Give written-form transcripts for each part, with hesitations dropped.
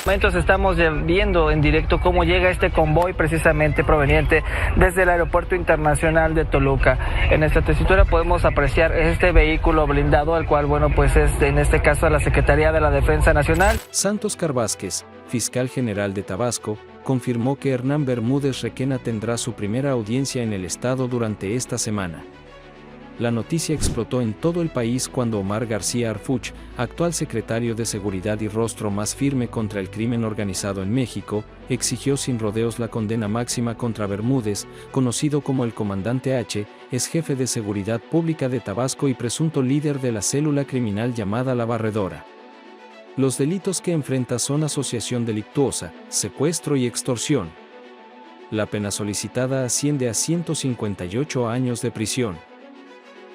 Momentos estamos viendo en directo cómo llega este convoy precisamente proveniente desde el Aeropuerto Internacional de Toluca. En esta tesitura podemos apreciar este vehículo blindado, el cual, bueno, pues es en este caso la Secretaría de la Defensa Nacional. Santos Carvásquez, fiscal general de Tabasco, confirmó que Hernán Bermúdez Requena tendrá su primera audiencia en el estado durante esta semana. La noticia explotó en todo el país cuando Omar García Harfuch, actual secretario de Seguridad y rostro más firme contra el crimen organizado en México, exigió sin rodeos la condena máxima contra Bermúdez, conocido como el Comandante H, es jefe de Seguridad Pública de Tabasco y presunto líder de la célula criminal llamada La Barredora. Los delitos que enfrenta son asociación delictuosa, secuestro y extorsión. La pena solicitada asciende a 158 años de prisión.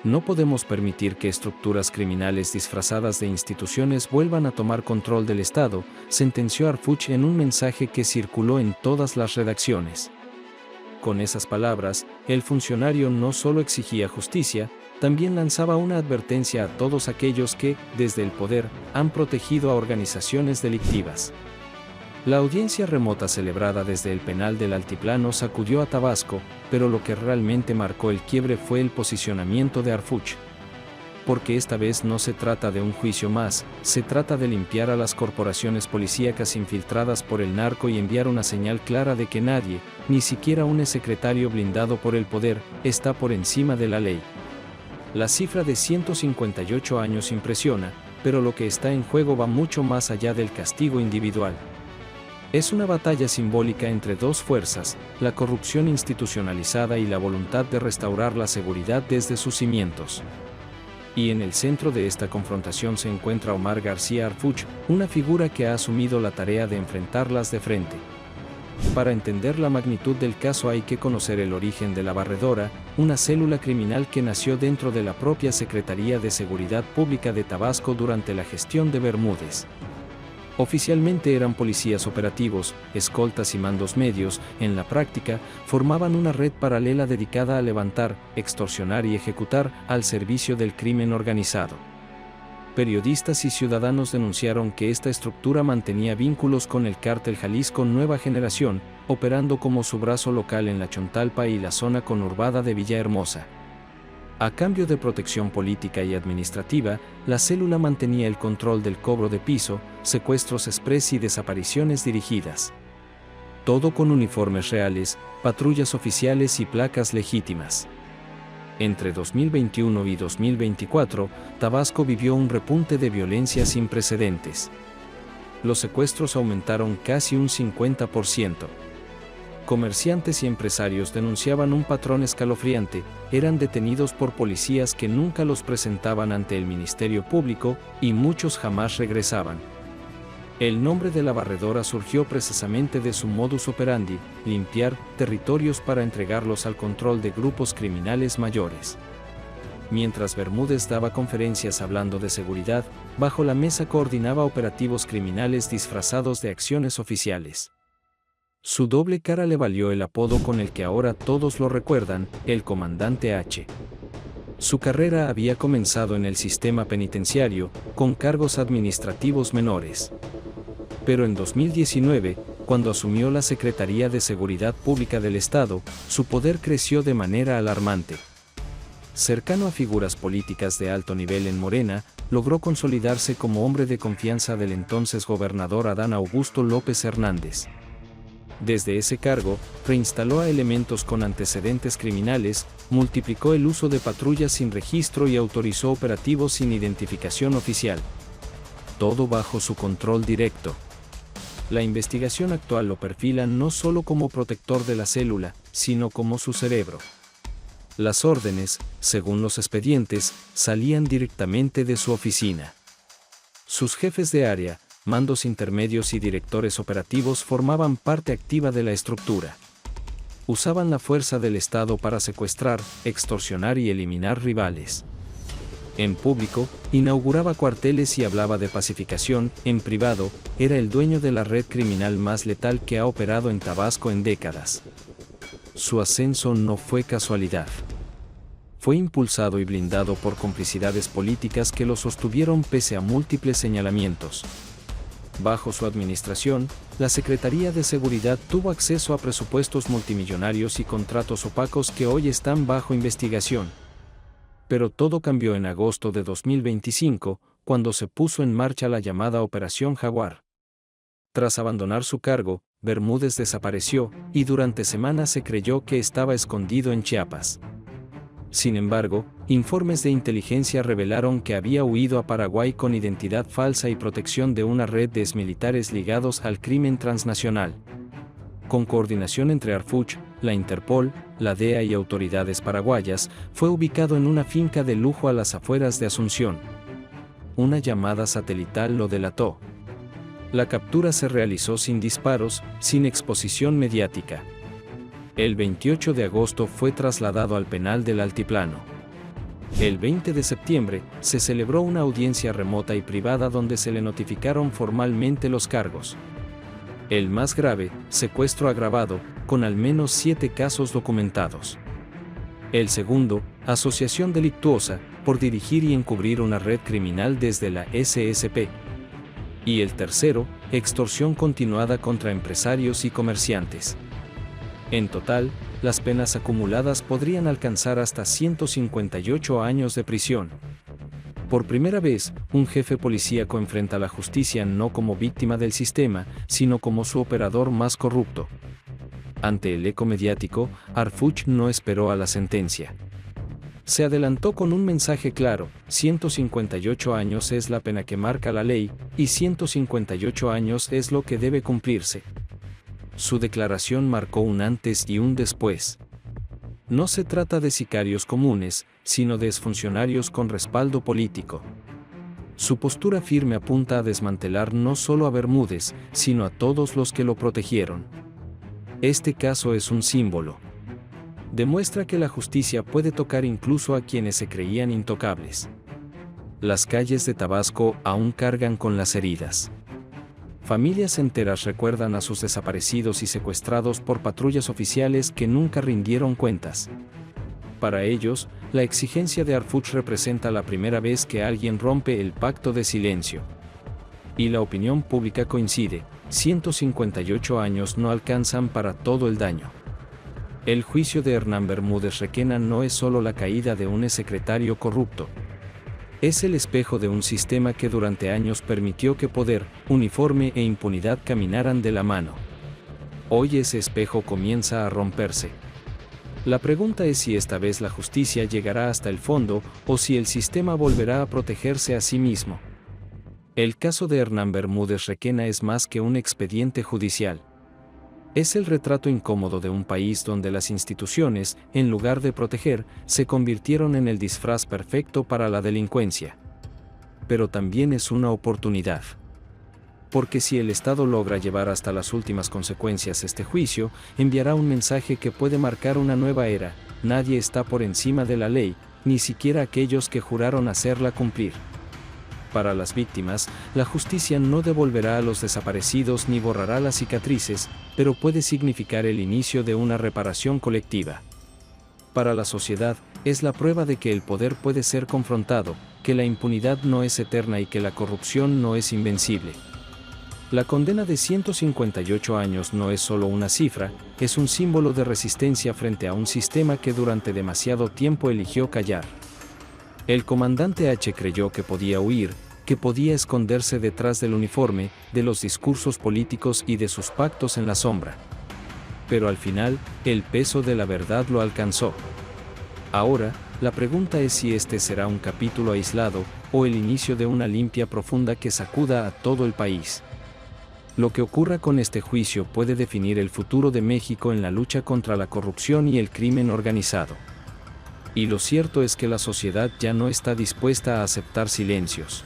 No podemos permitir que estructuras criminales disfrazadas de instituciones vuelvan a tomar control del Estado, sentenció Harfuch en un mensaje que circuló en todas las redacciones. Con esas palabras, el funcionario no solo exigía justicia, también lanzaba una advertencia a todos aquellos que, desde el poder, han protegido a organizaciones delictivas. La audiencia remota celebrada desde el penal del Altiplano sacudió a Tabasco, pero lo que realmente marcó el quiebre fue el posicionamiento de Harfuch. Porque esta vez no se trata de un juicio más, se trata de limpiar a las corporaciones policíacas infiltradas por el narco y enviar una señal clara de que nadie, ni siquiera un exsecretario blindado por el poder, está por encima de la ley. La cifra de 158 años impresiona, pero lo que está en juego va mucho más allá del castigo individual. Es una batalla simbólica entre dos fuerzas, la corrupción institucionalizada y la voluntad de restaurar la seguridad desde sus cimientos. Y en el centro de esta confrontación se encuentra Omar García Harfuch, una figura que ha asumido la tarea de enfrentarlas de frente. Para entender la magnitud del caso hay que conocer el origen de La Barredora, una célula criminal que nació dentro de la propia Secretaría de Seguridad Pública de Tabasco durante la gestión de Bermúdez. Oficialmente eran policías operativos, escoltas y mandos medios, en la práctica, formaban una red paralela dedicada a levantar, extorsionar y ejecutar al servicio del crimen organizado. Periodistas y ciudadanos denunciaron que esta estructura mantenía vínculos con el cártel Jalisco Nueva Generación, operando como su brazo local en la Chontalpa y la zona conurbada de Villahermosa. A cambio de protección política y administrativa, la célula mantenía el control del cobro de piso, secuestros express y desapariciones dirigidas. Todo con uniformes reales, patrullas oficiales y placas legítimas. Entre 2021 y 2024, Tabasco vivió un repunte de violencia sin precedentes. Los secuestros aumentaron casi un 50%. Comerciantes y empresarios denunciaban un patrón escalofriante, eran detenidos por policías que nunca los presentaban ante el Ministerio Público, y muchos jamás regresaban. El nombre de La Barredora surgió precisamente de su modus operandi, limpiar territorios para entregarlos al control de grupos criminales mayores. Mientras Bermúdez daba conferencias hablando de seguridad, bajo la mesa coordinaba operativos criminales disfrazados de acciones oficiales. Su doble cara le valió el apodo con el que ahora todos lo recuerdan, el Comandante H. Su carrera había comenzado en el sistema penitenciario, con cargos administrativos menores. Pero en 2019, cuando asumió la Secretaría de Seguridad Pública del Estado, su poder creció de manera alarmante. Cercano a figuras políticas de alto nivel en Morena, logró consolidarse como hombre de confianza del entonces gobernador Adán Augusto López Hernández. Desde ese cargo, reinstaló a elementos con antecedentes criminales, multiplicó el uso de patrullas sin registro y autorizó operativos sin identificación oficial. Todo bajo su control directo. La investigación actual lo perfila no solo como protector de la célula, sino como su cerebro. Las órdenes, según los expedientes, salían directamente de su oficina. Sus jefes de área, mandos intermedios y directores operativos formaban parte activa de la estructura. Usaban la fuerza del Estado para secuestrar, extorsionar y eliminar rivales. En público, inauguraba cuarteles y hablaba de pacificación, en privado, era el dueño de la red criminal más letal que ha operado en Tabasco en décadas. Su ascenso no fue casualidad. Fue impulsado y blindado por complicidades políticas que lo sostuvieron pese a múltiples señalamientos. Bajo su administración, la Secretaría de Seguridad tuvo acceso a presupuestos multimillonarios y contratos opacos que hoy están bajo investigación. Pero todo cambió en agosto de 2025, cuando se puso en marcha la llamada Operación Jaguar. Tras abandonar su cargo, Bermúdez desapareció, y durante semanas se creyó que estaba escondido en Chiapas. Sin embargo, informes de inteligencia revelaron que había huido a Paraguay con identidad falsa y protección de una red de exmilitares ligados al crimen transnacional. Con coordinación entre ARFUCH, la Interpol, la DEA y autoridades paraguayas, fue ubicado en una finca de lujo a las afueras de Asunción. Una llamada satelital lo delató. La captura se realizó sin disparos, sin exposición mediática. El 28 de agosto fue trasladado al penal del Altiplano. El 20 de septiembre, se celebró una audiencia remota y privada donde se le notificaron formalmente los cargos. El más grave, secuestro agravado, con al menos 7 casos documentados. El segundo, asociación delictuosa, por dirigir y encubrir una red criminal desde la SSP. Y el tercero, extorsión continuada contra empresarios y comerciantes. En total, las penas acumuladas podrían alcanzar hasta 158 años de prisión. Por primera vez, un jefe policíaco enfrenta a la justicia no como víctima del sistema, sino como su operador más corrupto. Ante el eco mediático, ARFUCH no esperó a la sentencia. Se adelantó con un mensaje claro: 158 años es la pena que marca la ley, y 158 años es lo que debe cumplirse. Su declaración marcó un antes y un después. No se trata de sicarios comunes, sino de exfuncionarios con respaldo político. Su postura firme apunta a desmantelar no solo a Bermúdez, sino a todos los que lo protegieron. Este caso es un símbolo. Demuestra que la justicia puede tocar incluso a quienes se creían intocables. Las calles de Tabasco aún cargan con las heridas. Familias enteras recuerdan a sus desaparecidos y secuestrados por patrullas oficiales que nunca rindieron cuentas. Para ellos, la exigencia de ARFUCH representa la primera vez que alguien rompe el pacto de silencio. Y la opinión pública coincide: 158 años no alcanzan para todo el daño. El juicio de Hernán Bermúdez Requena no es solo la caída de un exsecretario corrupto. Es el espejo de un sistema que durante años permitió que poder, uniforme e impunidad caminaran de la mano. Hoy ese espejo comienza a romperse. La pregunta es si esta vez la justicia llegará hasta el fondo o si el sistema volverá a protegerse a sí mismo. El caso de Hernán Bermúdez Requena es más que un expediente judicial. Es el retrato incómodo de un país donde las instituciones, en lugar de proteger, se convirtieron en el disfraz perfecto para la delincuencia. Pero también es una oportunidad. Porque si el Estado logra llevar hasta las últimas consecuencias este juicio, enviará un mensaje que puede marcar una nueva era: nadie está por encima de la ley, ni siquiera aquellos que juraron hacerla cumplir. Para las víctimas, la justicia no devolverá a los desaparecidos ni borrará las cicatrices, pero puede significar el inicio de una reparación colectiva. Para la sociedad, es la prueba de que el poder puede ser confrontado, que la impunidad no es eterna y que la corrupción no es invencible. La condena de 158 años no es solo una cifra, es un símbolo de resistencia frente a un sistema que durante demasiado tiempo eligió callar. El comandante H creyó que podía huir, que podía esconderse detrás del uniforme, de los discursos políticos y de sus pactos en la sombra. Pero al final, el peso de la verdad lo alcanzó. Ahora, la pregunta es si este será un capítulo aislado, o el inicio de una limpia profunda que sacuda a todo el país. Lo que ocurra con este juicio puede definir el futuro de México en la lucha contra la corrupción y el crimen organizado. Y lo cierto es que la sociedad ya no está dispuesta a aceptar silencios.